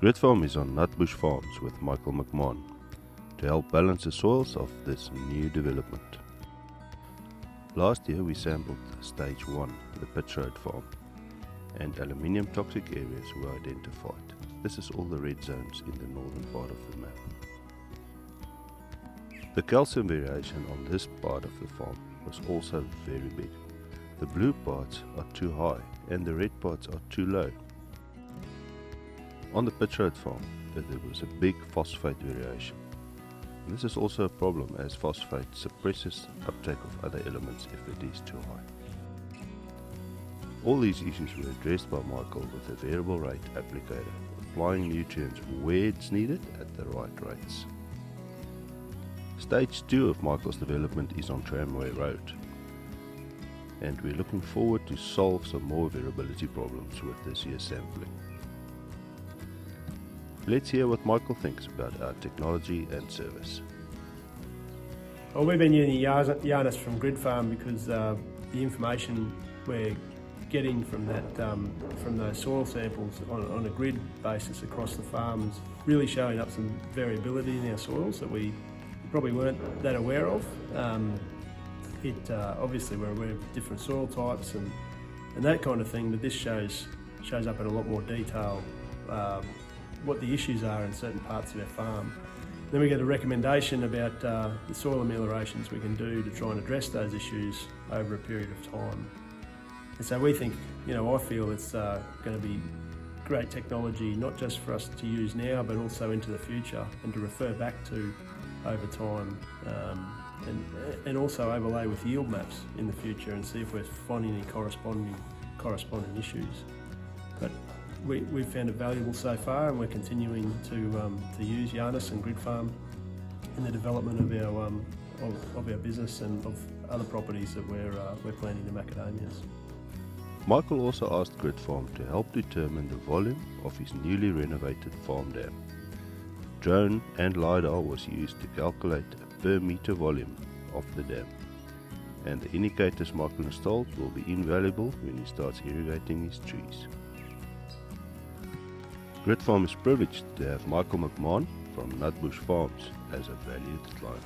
Gridfarm is on Nutbush Farms with Michael McMahon to help balance the soils of this new development. Last year we sampled stage 1, the pit road farm, and aluminium toxic areas were identified. This is all the red zones in the northern part of the map. The calcium variation on this part of the farm was also very big. The blue parts are too high and the red parts are too low. On the pit road farm there was a big phosphate variation. This is also a problem as phosphate suppresses uptake of other elements if it is too high. All these issues were addressed by Michael with a variable rate applicator, applying nutrients where it's needed at the right rates. Stage 2 of Michael's development is on Tramway Road, and we're looking forward to solve some more variability problems with this year's sampling. Let's hear what Michael thinks about our technology and service. Well, we've been using Janus from Gridfarm because the information we're getting from those soil samples on a grid basis across the farms really showing up some variability in our soils that we probably weren't that aware of. Obviously we're aware of different soil types and that kind of thing, but this shows up in a lot more detail what the issues are in certain parts of our farm. Then we get a recommendation about the soil ameliorations we can do to try and address those issues over a period of time. And so we think, I feel it's going to be great technology, not just for us to use now, but also into the future and to refer back to over time, and also overlay with yield maps in the future and see if we're finding any corresponding issues. But we've found it valuable so far, and we're continuing to use Janus and Gridfarm in the development of our business and of other properties that we're planting in macadamias. Michael also asked Gridfarm to help determine the volume of his newly renovated farm dam. Drone and lidar was used to calculate a per meter volume of the dam, and the indicators Michael installed will be invaluable when he starts irrigating his trees. Gridfarm is privileged to have Michael McMahon from Nutbush Farms as a valued client.